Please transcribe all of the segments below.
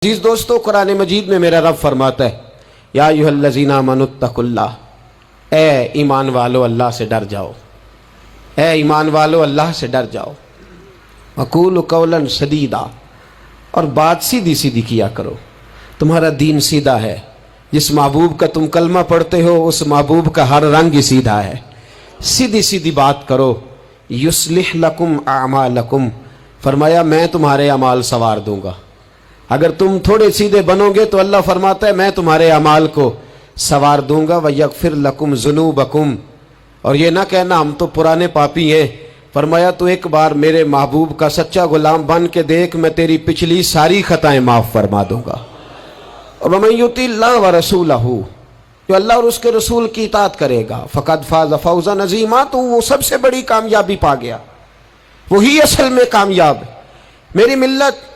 عزیز دوستو، قرآن مجید میں میرا رب فرماتا ہے یا ایھا آمنوا اتقوا اللہ، اے ایمان والو اللہ سے ڈر جاؤ، اے ایمان والو اللہ سے ڈر جاؤ، وقولوا قولا سدیدا، اور بات سیدھی سیدھی کیا کرو۔ تمہارا دین سیدھا ہے، جس محبوب کا تم کلمہ پڑھتے ہو اس محبوب کا ہر رنگ ہی سیدھا ہے، سیدھی سیدھی بات کرو۔ یصلح لکم اعمالکم، فرمایا میں تمہارے اعمال سنوار دوں گا۔ اگر تم تھوڑے سیدھے بنو گے تو اللہ فرماتا ہے میں تمہارے اعمال کو سنوار دوں گا۔ وَيَغْفِرْ لَكُمْ ذُنُوبَكُمْ، اور یہ نہ کہنا ہم تو پرانے پاپی ہیں، فرمایا تو ایک بار میرے محبوب کا سچا غلام بن کے دیکھ، میں تیری پچھلی ساری خطائیں معاف فرما دوں گا۔ وَمَن يُطِعِ اللَّهَ وَرَسُولَهُ، جو اللہ اور اس کے رسول کی اطاعت کرے گا، فَقَدْ فَازَ فَوْزًا عَظِيمًا، تو وہ سب سے بڑی کامیابی پا گیا، وہی اصل میں کامیاب ہے۔ میری ملت،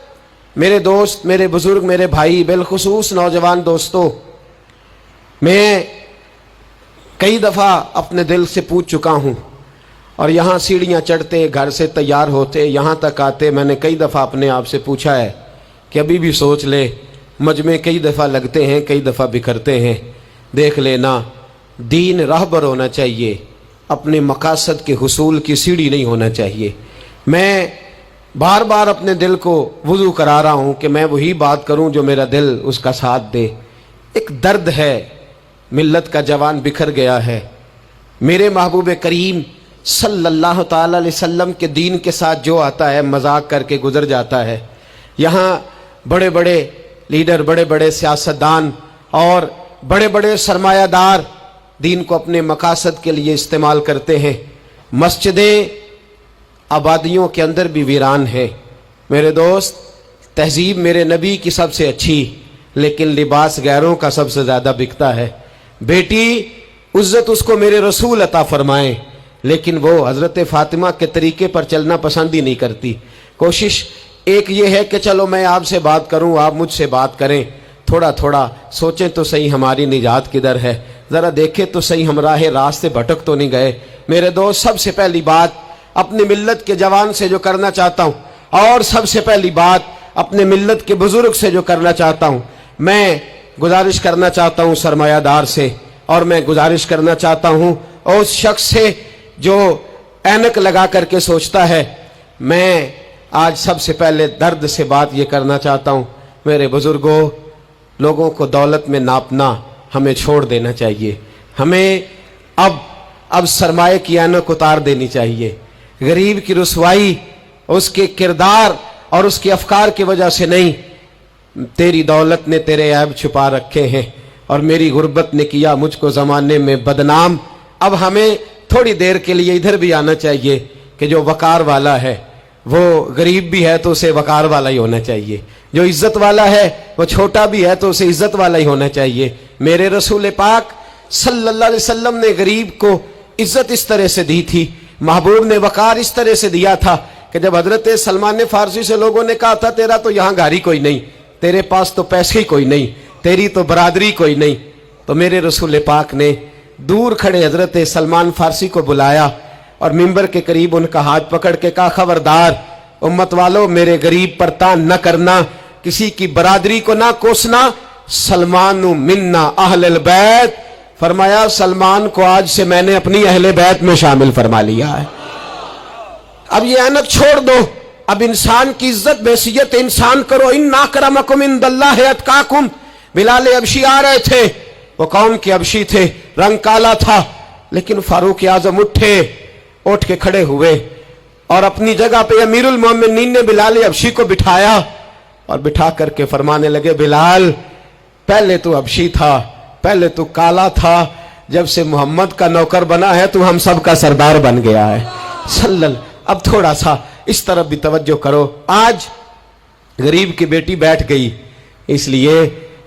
میرے دوست، میرے بزرگ، میرے بھائی، بالخصوص نوجوان دوستو، میں کئی دفعہ اپنے دل سے پوچھ چکا ہوں، اور یہاں سیڑھیاں چڑھتے، گھر سے تیار ہوتے، یہاں تک آتے، میں نے کئی دفعہ اپنے آپ سے پوچھا ہے کہ ابھی بھی سوچ لے، مجمع کئی دفعہ لگتے ہیں، کئی دفعہ بکھرتے ہیں، دیکھ لینا دین راہبر ہونا چاہیے، اپنے مقاصد کے حصول کی سیڑھی نہیں ہونا چاہیے۔ میں بار بار اپنے دل کو وضو کرا رہا ہوں کہ میں وہی بات کروں جو میرا دل اس کا ساتھ دے۔ ایک درد ہے، ملت کا جوان بکھر گیا ہے، میرے محبوب کریم صلی اللہ تعالی علیہ وسلم کے دین کے ساتھ جو آتا ہے مذاق کر کے گزر جاتا ہے۔ یہاں بڑے بڑے لیڈر، بڑے بڑے سیاستدان اور بڑے بڑے سرمایہ دار دین کو اپنے مقاصد کے لیے استعمال کرتے ہیں، مسجدیں آبادیوں کے اندر بھی ویران ہے۔ میرے دوست، تہذیب میرے نبی کی سب سے اچھی، لیکن لباس غیروں کا سب سے زیادہ بکتا ہے۔ بیٹی عزت اس کو میرے رسول عطا فرمائیں، لیکن وہ حضرت فاطمہ کے طریقے پر چلنا پسند ہی نہیں کرتی۔ کوشش ایک یہ ہے کہ چلو میں آپ سے بات کروں، آپ مجھ سے بات کریں، تھوڑا تھوڑا سوچیں تو صحیح ہماری نجات کدھر ہے، ذرا دیکھیں تو صحیح ہم راہ راست سے بھٹک تو نہیں گئے۔ میرے دوست، سب سے پہلی بات اپنی ملت کے جوان سے جو کرنا چاہتا ہوں، اور سب سے پہلی بات اپنے ملت کے بزرگ سے جو کرنا چاہتا ہوں، میں گزارش کرنا چاہتا ہوں سرمایہ دار سے، اور میں گزارش کرنا چاہتا ہوں اس شخص سے جو اینک لگا کر کے سوچتا ہے۔ میں آج سب سے پہلے درد سے بات یہ کرنا چاہتا ہوں، میرے بزرگوں، لوگوں کو دولت میں ناپنا ہمیں چھوڑ دینا چاہیے۔ ہمیں اب سرمایہ کی اینک اتار دینی چاہیے۔ غریب کی رسوائی اس کے کردار اور اس کے افکار کی وجہ سے نہیں، تیری دولت نے تیرے عیب چھپا رکھے ہیں، اور میری غربت نے کیا مجھ کو زمانے میں بدنام۔ اب ہمیں تھوڑی دیر کے لیے ادھر بھی آنا چاہیے کہ جو وقار والا ہے وہ غریب بھی ہے تو اسے وقار والا ہی ہونا چاہیے، جو عزت والا ہے وہ چھوٹا بھی ہے تو اسے عزت والا ہی ہونا چاہیے۔ میرے رسول پاک صلی اللہ علیہ وسلم نے غریب کو عزت اس طرح سے دی تھی، محبوب نے وقار اس طرح سے دیا تھا کہ جب حضرت سلمان فارسی سے لوگوں نے کہا تھا تیرا تو یہاں گھر ہی کوئی نہیں، تیرے پاس تو پیسے ہی کوئی نہیں، تیری تو برادری کوئی نہیں، تو میرے رسول پاک نے دور کھڑے حضرت سلمان فارسی کو بلایا اور ممبر کے قریب ان کا ہاتھ پکڑ کے کہا خبردار امت والو، میرے غریب پر تان نہ کرنا، کسی کی برادری کو نہ کوسنا، سلمان منا اہل البیت، فرمایا سلمان کو آج سے میں نے اپنی اہل بیت میں شامل فرما لیا ہے۔ اب یہ اینک چھوڑ دو، اب انسان کی عزت بحیثیت انسان کرو۔ ان اکرمکم عند اللہ اتقاکم۔ بلال حبشی آ رہے تھے، وہ قوم کے حبشی تھے، رنگ کالا تھا، لیکن فاروق اعظم اٹھ کے کھڑے ہوئے اور اپنی جگہ پہ امیر المومنین نے بلال حبشی کو بٹھایا، اور بٹھا کر کے فرمانے لگے بلال، پہلے تو حبشی تھا، پہلے تو کالا تھا، جب سے محمد کا نوکر بنا ہے تو ہم سب کا سردار بن گیا ہے۔ اب تھوڑا سا اس طرف بھی توجہ کرو۔ آج غریب کی بیٹی بیٹھ گئی اس لیے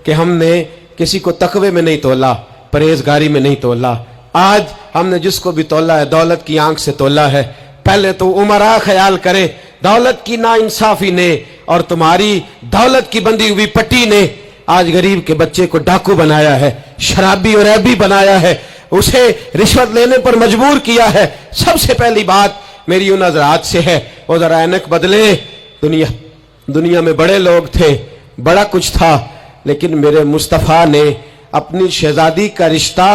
کہ ہم نے کسی کو تقوی میں نہیں تولا، پرہیزگاری میں نہیں تولا۔ آج ہم نے جس کو بھی تولا ہے دولت کی آنکھ سے تولا ہے۔ پہلے تو عمرہ خیال کرے، دولت کی ناانصافی نے اور تمہاری دولت کی بندھی ہوئی پٹی نے آج غریب کے بچے کو ڈاکو بنایا ہے، شرابی اور عیبی بنایا ہے، اسے رشوت لینے پر مجبور کیا ہے۔ سب سے پہلی بات میری ان حضرات سے ہے، وہ ذرا اینک بدلے۔ دنیا میں بڑے لوگ تھے، बड़ा कुछ था, लेकिन मेरे मुस्तफ़ा ने अपनी शहजादी का रिश्ता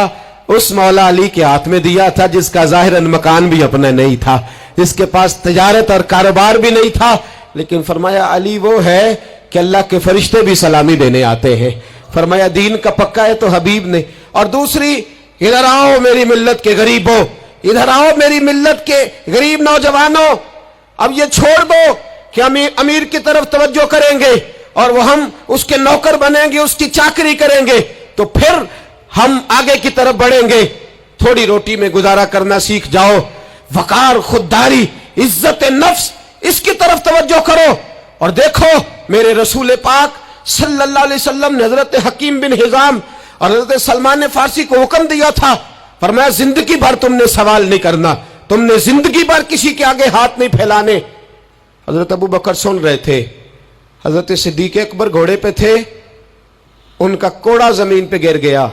उस मौला अली के हाथ में दिया था जिसका ज़ाहिरन मकान भी अपना नहीं था, जिसके पास तिजारत और कारोबार भी नहीं था, लेकिन फरमाया अली वो है कि अल्लाह के फरिश्ते भी सलामी देने आते हैं। फरमाया दीन का पक्का है तो हबीब ने। और दूसरी, इधर आओ मेरी मिल्लत के गरीबों, इधर आओ मेरी मिल्लत के गरीब नौजवानों, अब ये छोड़ दो कि हम अमीर की तरफ तवज्जो करेंगे और वो हम उसके नौकर बनेंगे, उसकी चाकरी करेंगे, तो फिर हम आगे की तरफ बढ़ेंगे। थोड़ी रोटी में गुजारा करना सीख जाओ, वकार, खुददारी, इज्जत नफ्स, इसकी तरफ तवज्जो करो। और देखो मेरे रसूल पाक सल्लल्लाहु अलैहि वसल्लम ने हजरत हकीम बिन हिजाम और हजरत सलमान फारसी को हुक्म दिया था, फरमाया जिंदगी भर तुमने सवाल नहीं करना, तुमने जिंदगी भर किसी के आगे हाथ नहीं फैलाने। हजरत अबू बकर सुन रहे थे, हजरत सिद्दीक अकबर घोड़े पे थे, उनका कोड़ा जमीन पे गिर गया,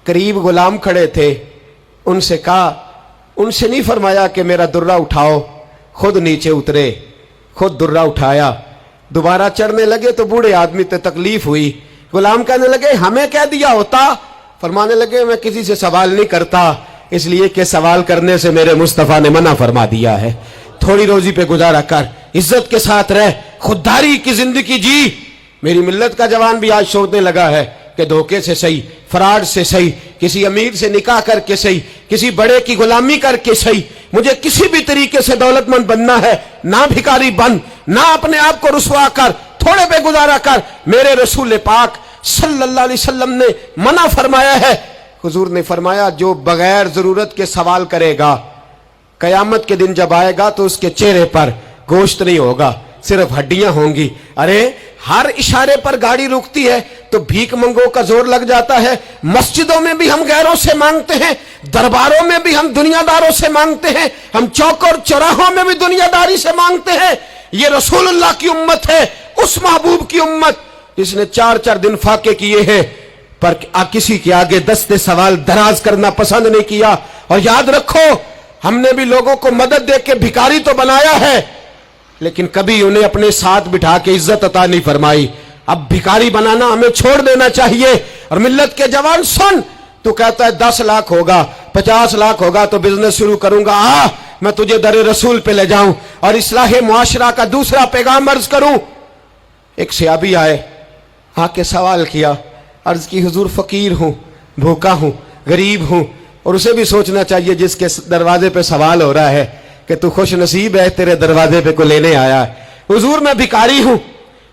करीब गुलाम खड़े थे, उनसे कहा, उनसे नहीं फरमाया कि मेरा दुर्रा उठाओ, खुद नीचे उतरे, खुद दुर्रा उठाया, दोबारा चढ़ने लगे तो बूढ़े आदमी से तकलीफ हुई। गुलाम कहने लगे हमें कह दिया होता, फरमाने लगे मैं किसी से सवाल नहीं करता, इसलिए कि सवाल करने से मेरे मुस्तफ़ा ने मना फरमा दिया है। थोड़ी रोजी पे गुजारा कर, इज्जत के साथ रह, खुददारी की जिंदगी जी। मेरी मिल्लत का जवान भी आज सोचने लगा है कि धोखे से सही, फराड से सही, किसी अमीर से निकाह करके सही, किसी बड़े की गुलामी करके सही, मुझे किसी भी तरीके से दौलतमंद बनना है, ना भिखारी बन, ना अपने आप को रुसवा कर, थोड़े पे गुजारा कर। मेरे रसूल पाक सल्लल्लाहु अलैहि वसल्लम ने मना फरमाया है। हुजूर ने फरमाया जो बगैर जरूरत के सवाल करेगा, कयामत के दिन जब आएगा तो उसके चेहरे पर गोश्त नहीं होगा, सिर्फ हड्डियां होंगी। अरे हर इशारे पर गाड़ी रुकती है तो भीख मंगों का जोर लग जाता है। मस्जिदों में भी हम गैरों से मांगते हैं, दरबारों में भी हम दुनियादारों से मांगते हैं, हम चौक और चौराहों में भी दुनियादारी से मांगते हैं। ये रसूलुल्लाह की उम्मत है, उस महबूब की उम्मत जिसने 4-4 दिन फाके किए हैं, पर किसी के आगे दस्ते सवाल दराज करना पसंद नहीं किया। और याद रखो, हमने भी लोगों को मदद दे के भिखारी तो बनाया है, लेकिन कभी उन्हें अपने साथ बिठा के इज्जत अता नहीं फरमाई। अब भिखारी बनाना हमें छोड़ देना चाहिए। और मिल्लत के जवान सुन, तू कहता है 10 लाख होगा, 50 लाख होगा तो बिजनेस शुरू करूंगा, मैं तुझे दरे रसूल पे ले जाऊं और इस्लाह मुआशरा का दूसरा पैगाम अर्ज करूं। एक सहाबी आए, आके सवाल किया, अर्ज की हुजूर फकीर हूं, भूखा हूं, गरीब हूं। और उसे भी सोचना चाहिए जिसके दरवाजे पे सवाल हो रहा है कि तू खुश नसीब है, तेरे दरवाजे पे को लेने आया है। हुजूर मैं भिखारी हूं,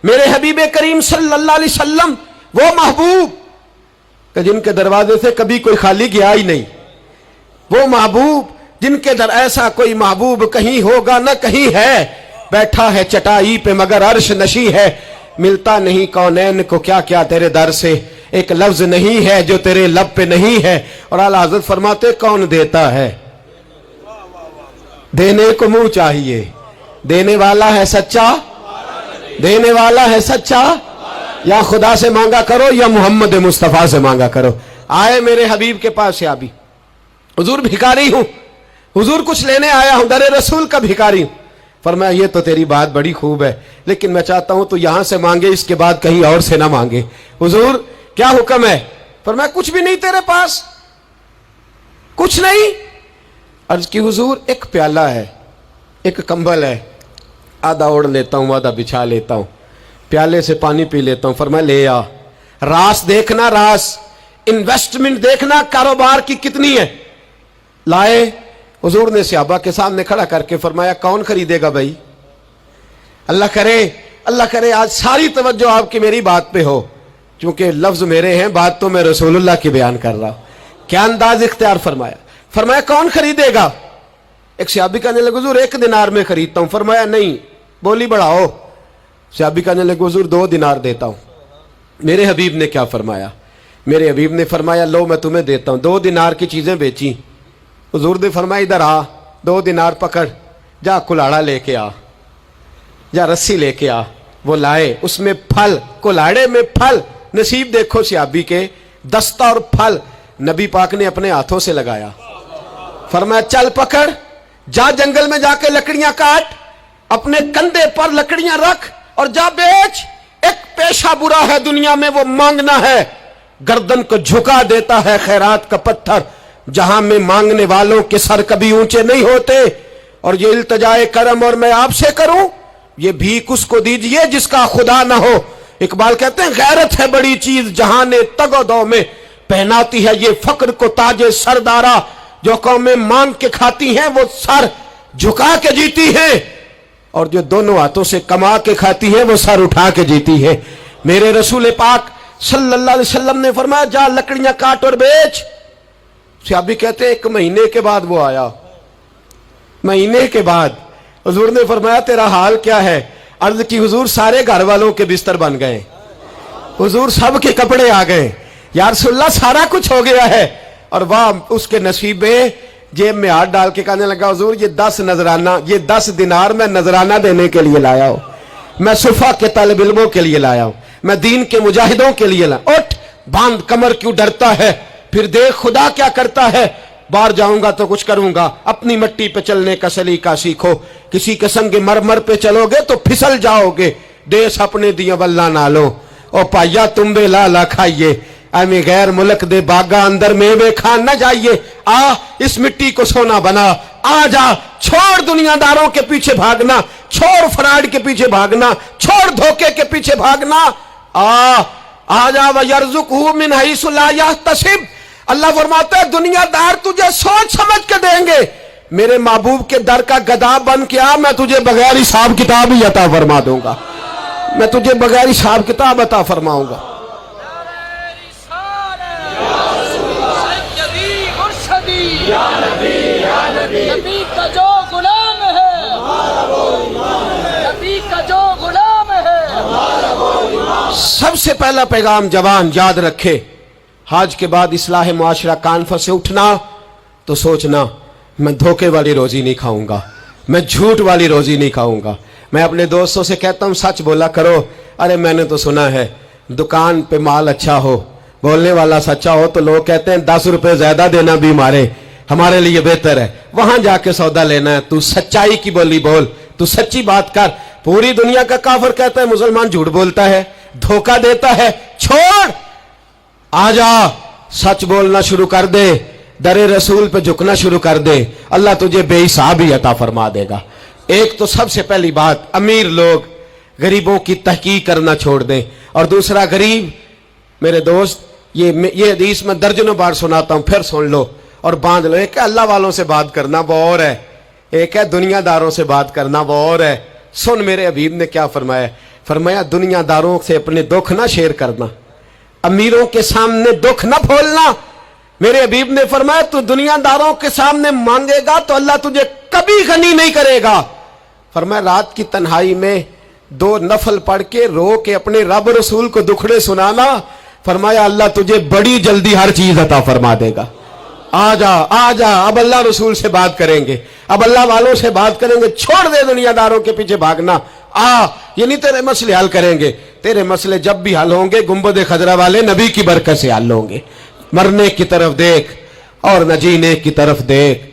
मेरे हबीब करीम सल्लल्लाहु अलैहि वसल्लम वो महबूब कि जिनके दरवाजे से कभी कोई खाली गया ही नहीं, वो महबूब जिनके दर ऐसा कोई महबूब कहीं होगा न कहीं है, बैठा है चटाई पे मगर अर्श नशी है, मिलता नहीं कौनैन को क्या क्या तेरे दर से, एक लफ्ज नहीं है जो तेरे लब पे नहीं है। और आला हज़रत फरमाते कौन देता है, देने को मुंह चाहिए, देने वाला है सच्चा, देने वाला है सच्चा, या खुदा से मांगा करो या मोहम्मद मुस्तफा से मांगा करो। आए मेरे हबीब के पास से अभी, हुजूर भिखारी हूं, हुजूर कुछ लेने आया हूं, दरे रसूल का भिखारी हूं। फरमाया ये तो तेरी बात बड़ी खूब है, लेकिन मैं चाहता हूं तो यहां से मांगे, इसके बाद कहीं और से ना मांगे। हुजूर क्या हुक्म है? फरमाया कुछ भी नहीं तेरे पास, कुछ नहीं। अर्ज की हुजूर एक प्याला है, एक कंबल है, आधा ओढ़ लेता हूं, आधा बिछा लेता हूं, प्याले से पानी पी लेता हूं। फरमाया ले आ, रास देखना, रास इन्वेस्टमेंट देखना कारोबार की कितनी है। लाए, हुजूर ने सहाबा के सामने खड़ा करके फरमाया कौन खरीदेगा भाई? अल्लाह करे आज सारी तवज्जो आपकी मेरी बात पे हो, क्योंकि लफ्ज मेरे हैं, बात तो मैं रसूलुल्लाह की बयान कर रहा हूं। क्या अंदाज इख्तियार फरमाया। फरमाया कौन खरीदेगा? एक सहाबी कहने लगे हुजूर 1 दिनार में खरीदता हूं। फरमाया नहीं, बोली बढ़ाओ। सहाबी कहने लगे हुजूर 2 दिनार देता हूं। मेरे हबीब ने क्या फरमाया? मेरे हबीब ने फरमाया लो मैं तुम्हें देता हूं। 2 दिनार की चीजें बेची। हुजूर ने फरमाया इधर आ, 2 दिनार पकड़, जा कुल्हाड़ा लेके आ, जा रस्सी लेके आ। वो लाए, उसमें फल, कुल्हाड़े में फल। नसीब देखो सहाबी के, दस्ता और फल नबी पाक ने अपने हाथों से लगाया। फरमाया चल पकड़, जा जंगल में जाके लकड़ियां काट, अपने कंधे पर लकड़ियां रख और जा बेच। एक पेशा बुरा है दुनिया में, वो मांगना है। गर्दन को झुका देता है खैरात का पत्थर, जहां में मांगने वालों के सर कभी ऊंचे नहीं होते। और ये इल्तजाए करम और मैं आपसे करूं, ये भीख उसको दीजिए जिसका खुदा ना हो। इकबाल कहते हैं गैरत है बड़ी चीज जहां ने तगोदो में पहनाती है ये फक्र को ताजे सरदारा। जो कौमें मांग के खाती हैं वो सर झुका के जीती हैं, और जो दोनों हाथों से कमा के खाती है वो सर उठा के जीती है। मेरे रसूल पाक सल्लल्लाहु अलैहि वसल्लम ने फरमाया जा लकड़ियां काट और बेच। सहाबी कहते हैं 1 महीने के बाद वो आया। महीने के बाद हुजूर ने फरमाया तेरा हाल क्या है? अर्ज की हुजूर सारे घर वालों के बिस्तर बन गए, हुजूर सब के कपड़े आ गए, या रसूलल्लाह सारा कुछ हो गया है। और वाह उसके नसीब में, जेब में हाथ डाल के कहने लगा हुजूर ये 10 नजराना, ये 10 दिनार मैं नजराना देने के लिए लाया हूं, मैं सुफा के तालिब इल्मों के लिए लाया हूं, मैं दीन के मुजाहिदों के लिए लाया। उठ बांध कमर, क्यों डरता है? फिर देख खुदा क्या करता है। बाहर जाऊंगा तो कुछ करूंगा, अपनी मट्टी पे चलने का सलीका सीखो। किसी के संग मरमर पे चलोगे तो फिसल जाओगे। देश अपने दिया वल्ला ना लो, ओ पाइया तुम बे लाला खाइए, एमे गैर मुल्क दे बागा अंदर मेवे खान न जाइए। आ इस मिट्टी को सोना बना, आ जा, छोड़ दुनियादारों के पीछे भागना, छोड़ फ्रॉड के पीछे भागना, छोड़ धोखे के पीछे भागना। आ जा वयरजुकहू मिन हैसु ला यहतसिब। अल्लाह फरमाता है दुनियादार तुझे सोच समझ के देंगे, मेरे महबूब के दर का गधा बन के आ, मैं तुझे बगैर हिसाब किताब ही अता फरमा दूंगा, मैं तुझे बगैर हिसाब किताब अता फरमाऊंगा। नबी का जो गुलाम है, नबी का जो गुलाम है। सबसे पहला पैगाम जवान याद रखे, हाज के बाद इस्लाह मुआशरा कॉन्फ्रेंस से उठना तो सोचना मैं धोखे वाली रोजी नहीं खाऊंगा, मैं झूठ वाली रोजी नहीं खाऊंगा। मैं अपने दोस्तों से कहता हूं सच बोला करो। अरे मैंने तो सुना है दुकान पे माल अच्छा हो, बोलने वाला सच्चा हो तो लोग कहते हैं 10 रुपए ज्यादा देना भी हमारे लिए बेहतर है, वहां जाके सौदा लेना है। तू सच्चाई की बोली बोल, तू सच्ची बात कर। पूरी दुनिया का काफिर कहता है मुसलमान झूठ बोलता है, धोखा देता है। छोड़, आजा, सच बोलना शुरू कर दे, दरे रसूल पे झुकना शुरू कर दे, अल्लाह तुझे बेहिसाब ही अता फरमा देगा। एक तो सबसे पहली बात, अमीर लोग गरीबों की तहकीक करना छोड़ दें। और दूसरा, गरीब मेरे दोस्त, ये हदीस में दर्जनों बार सुनाता हूं, फिर सुन लो और बांध लो। एक है अल्लाह वालों से बात करना, वो और है, एक है दुनियादारों से बात करना, वो और है। सुन मेरे हबीब ने क्या फरमाया, फरमाया दुनियादारों से अपने दुख ना शेयर करना, अमीरों के सामने दुख ना खोलना। मेरे हबीब ने फरमाया तू दुनियादारों के सामने मांगेगा तो अल्लाह तुझे कभी गनी नहीं करेगा। फरमाया रात की तन्हाई में 2 नफल पढ़ के रो के अपने रब रसूल को दुखड़े सुनाना, फरमाया अल्लाह तुझे बड़ी जल्दी हर चीज अता फरमा देगा। आजा आजा, अब अल्लाह रसूल से बात करेंगे, अब अल्लाह वालों से बात करेंगे। छोड़ दे दुनियादारों के पीछे भागना। ये नहीं तेरे मसले हल करेंगे, तेरे मसले जब भी हल होंगे गुंबद खजरा वाले नबी की बरकत से हल होंगे। मरने की तरफ देख और न जीने की तरफ देख,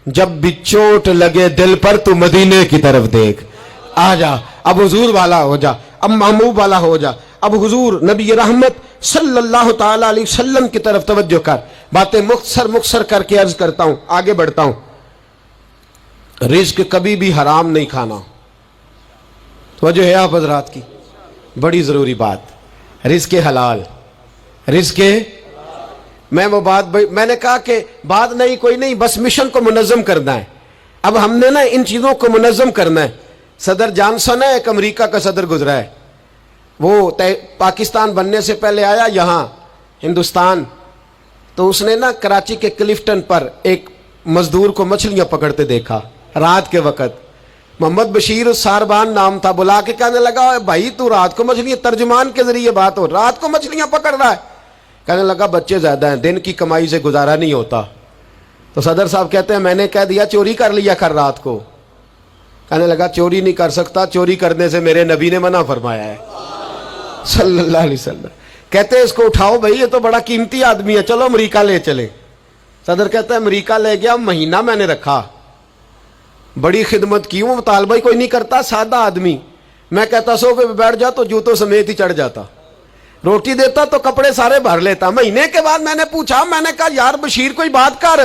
जब भी चोट लगे दिल पर तू मदीने की तरफ देख। आजा, अब हुजूर वाला हो जा, अब महबूब वाला हो जा, अब हुजूर नबी रहमत सल्लल्लाहु ताला अलैहि वसल्लम की तरफ तवज्जो कर। बातें मुख्तसर करके अर्ज करता हूं, आगे बढ़ता हूं। रिज्क कभी भी हराम नहीं खाना, तवज्जो है आप हजरात की, बड़ी जरूरी बात। रिज्क हलाल, रिज्क मैं वो बात मैंने कहा कि बात नहीं कोई नहीं, बस मिशन को मुनज़्ज़म करना है। अब हमने ना इन चीजों को मुनज़्ज़म करना है। सदर जॉनसन है, एक अमेरिका का सदर गुजरा है, वो पाकिस्तान बनने से पहले आया यहाँ हिंदुस्तान, तो उसने ना कराची के क्लिफ्टन पर एक मजदूर को मछलियां पकड़ते देखा रात के वक्त। मोहम्मद बशीर सारबान नाम था, बुला के कहने लगा भाई तू रात को मछलियां, तर्जुमान के जरिए बात हो, रात को मछलियां पकड़ रहा है। कहने लगा बच्चे ज्यादा हैं, दिन की कमाई से गुजारा नहीं होता। तो सदर साहब कहते हैं मैंने कह दिया चोरी कर लिया कर रात को। कहने लगा चोरी नहीं कर सकता, चोरी करने से मेरे नबी ने मना फरमाया है सल्लल्लाहु अलैहि वसल्लम। कहते हैं इसको उठाओ भाई, ये तो बड़ा कीमती आदमी है, चलो अमेरिका ले चले। सदर कहता है अमेरिका ले गया, महीना मैंने रखा, बड़ी खिदमत की, वो मुतालबा कोई नहीं करता, सादा आदमी। میں کہتا صوفے پہ بیٹھ جا تو جوتوں سمیت ہی چڑھ جاتا، روٹی دیتا تو کپڑے سارے بھر لیتا۔ مہینے کے بعد میں نے پوچھا، میں نے کہا یار بشیر کوئی بات کر،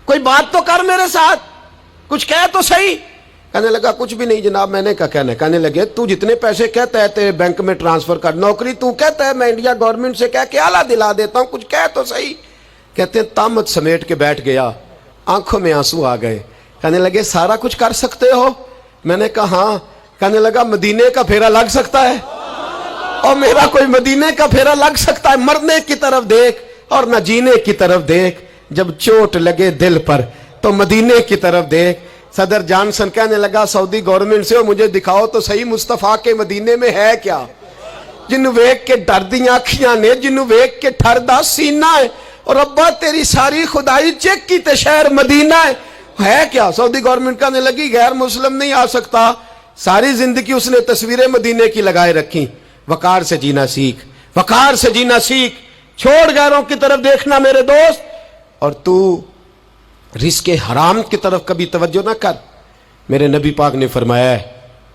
کوئی بات تو کر میرے ساتھ، کچھ کہہ تو صحیح۔ کہنے لگا کچھ بھی نہیں جناب۔ میں نے کہا کہنے لگے تو جتنے پیسے کہتا ہے تیرے بینک میں ٹرانسفر کر، نوکری تو کہتا ہے میں انڈیا گورنمنٹ سے کہہ کے اعلیٰ دلا دیتا ہوں، کچھ کہہ تو صحیح۔ کہتے ہیں تامت سمیٹ کے بیٹھ گیا، آنکھوں میں آنسو آ گئے۔ کہنے لگے سارا کچھ کر سکتے ہو؟ میں نے کہا ہاں۔ کہنے لگا مدینے کا پھیرا لگ سکتا ہے؟ اور میرا کوئی مدینے کا پھیرا لگ سکتا ہے؟ مرنے کی طرف دیکھ اور نہ جینے کی طرف دیکھ، جب چوٹ لگے دل پر تو مدینے کی طرف دیکھ۔ صدر جانسن کہنے لگا سعودی گورنمنٹ سے مجھے دکھاؤ تو صحیح مصطفیٰ کے مدینے میں ہے کیا؟ جنوں ویک کے ڈر دیاں اکھیاں نے، جنوں ویک کے ٹھر دا سینہ ہے، اور ابا تیری ساری خدائی چیک کی تے شہر مدینہ ہے کیا؟ سعودی گورنمنٹ کہنے لگی غیر مسلم نہیں آ سکتا۔ ساری زندگی اس نے تصویریں مدینے کی لگائے رکھی۔ وقار سے جینا سیکھ، وقار سے جینا سیکھ، چھوڑ غیروں کی طرف دیکھنا میرے دوست، اور تو رزق حرام کی طرف کبھی توجہ نہ کر۔ میرے نبی پاک نے فرمایا ہے،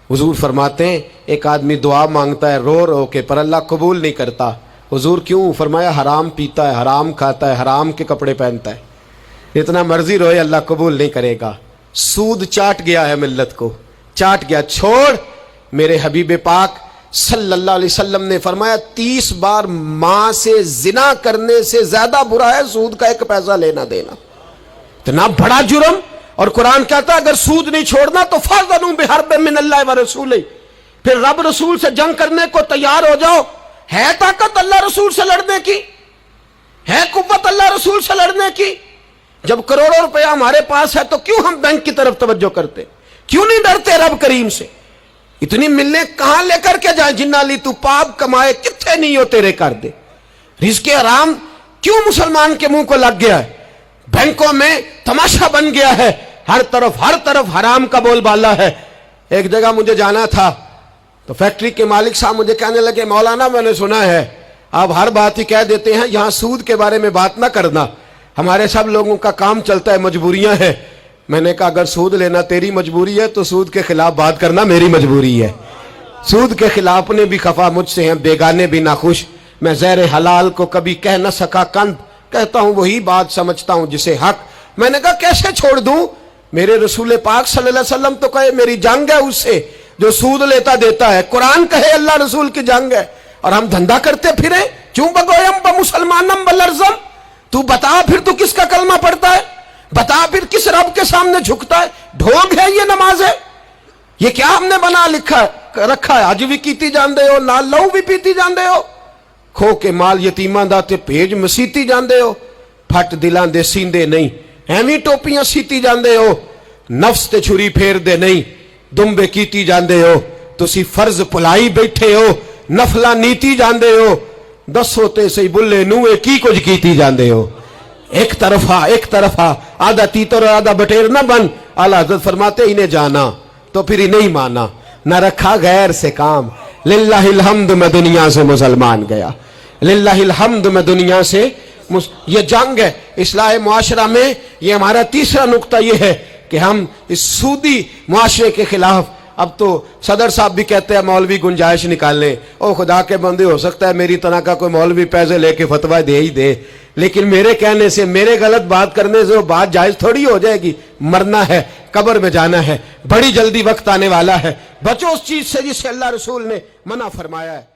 حضور فرماتے ہیں ایک آدمی دعا مانگتا ہے رو رو کے پر اللہ قبول نہیں کرتا۔ حضور کیوں؟ فرمایا حرام پیتا ہے، حرام کھاتا ہے، حرام کے کپڑے پہنتا ہے، اتنا مرضی روئے اللہ قبول نہیں کرے گا۔ سود چاٹ گیا ہے ملت کو، چاٹ گیا۔ چھوڑ۔ میرے حبیب پاک صلی اللہ علیہ وسلم نے فرمایا 30 بار ماں سے زنا کرنے سے زیادہ برا ہے سود کا 1 پیسہ لینا دینا، اتنا بڑا جرم۔ اور قرآن کہتا ہے اگر سود نہیں چھوڑنا تو فَأْذَنُوا بِحَرْبٍ مِّنَ اللَّهِ وَرَسُولِهِ، پھر رب رسول سے جنگ کرنے کو تیار ہو جاؤ۔ ہے طاقت اللہ رسول سے لڑنے کی؟ ہے قوت اللہ رسول سے لڑنے کی؟ جب کروڑوں روپے ہمارے پاس ہے تو کیوں ہم بینک کی طرف توجہ کرتے؟ کیوں نہیں ڈرتے رب کریم سے؟ اتنی ملنے کہاں لے کر کے جائیں؟ جنہ لی تو پاپ کمائے کتنے نہیں ہو تیرے کر دے۔ رزق حرام کیوں مسلمان کے منہ کو لگ گیا ہے؟ بینکوں میں تماشا بن گیا ہے، ہر طرف حرام کا بول بالا ہے۔ ایک جگہ مجھے جانا تھا تو فیکٹری کے مالک صاحب مجھے کہنے لگے مولانا میں نے سنا ہے آپ ہر بات ہی کہہ دیتے ہیں، یہاں سود کے بارے میں بات نہ کرنا، ہمارے سب لوگوں کا کام چلتا ہے، مجبوریاں ہیں۔ میں نے کہا اگر سود لینا تیری مجبوری ہے تو سود کے خلاف بات کرنا میری مجبوری ہے۔ سود کے خلاف نے بھی خفا مجھ سے ہیں، بیگانے بھی ناخوش۔ میں زیر حلال کو کبھی کہہ نہ سکا کند، کہتا ہوں وہی بات سمجھتا ہوں جسے حق۔ میں نے کہا کیسے چھوڑ دوں؟ میرے رسول پاک صلی اللہ علیہ وسلم تو کہے میری جنگ ہے اس سے جو سود لیتا دیتا ہے، قرآن کہے اللہ رسول کی جنگ ہے، اور ہم دھندا کرتے پھریں چوں بگویم بمسلمانم بلرزم۔ تو بتا پھر تو کس کا کلمہ پڑھتا ہے؟ بتا پھر کس رب کے سامنے جھکتا ہے؟ ڈھونگ ہے یہ نماز ہے؟ یہ کیا ہم نے بنا رکھا ہے؟ حج بھی کیتی جاندے ہو، نال لہو بھی پیتی جاندے ہو، کھو کے مال یتیماں دا تے بھیج مسیتی جاندے ہو، پھٹ دلاں دے سیندے نہیں، ایویں ٹوپیاں سیتی جاندے ہو، نفس تے چھری پھیر دے نہیں، دمبے کیتی جاندے ہو، تسی فرض پلائی بیٹھے ہو، نفلہ نیتی جاندے ہو، دسو تے سی بلے نوے کی کچھ کیتی جاندے ہو۔ ایک طرفہ آدھا تیتر اور آدھا بٹیر نہ بن۔ اعلیٰ حضرت فرماتے انہیں جانا تو پھر انہیں مانا، نہ رکھا غیر سے کام۔ للہ الحمد میں دنیا سے مسلمان گیا، للہ الحمد میں دنیا سے یہ جنگ ہے اصلاح معاشرہ میں۔ یہ ہمارا تیسرا نقطہ یہ ہے کہ ہم اس سودی معاشرے کے خلاف۔ اب تو صدر صاحب بھی کہتے ہیں مولوی گنجائش نکالیں، او خدا کے بندے ہو سکتا ہے میری طرح کا کوئی مولوی پیسے لے کے فتویٰ دے ہی دے، لیکن میرے کہنے سے، میرے غلط بات کرنے سے وہ بات جائز تھوڑی ہو جائے گی۔ مرنا ہے، قبر میں جانا ہے، بڑی جلدی وقت آنے والا ہے، بچو اس چیز سے جس سے اللہ رسول نے منع فرمایا ہے۔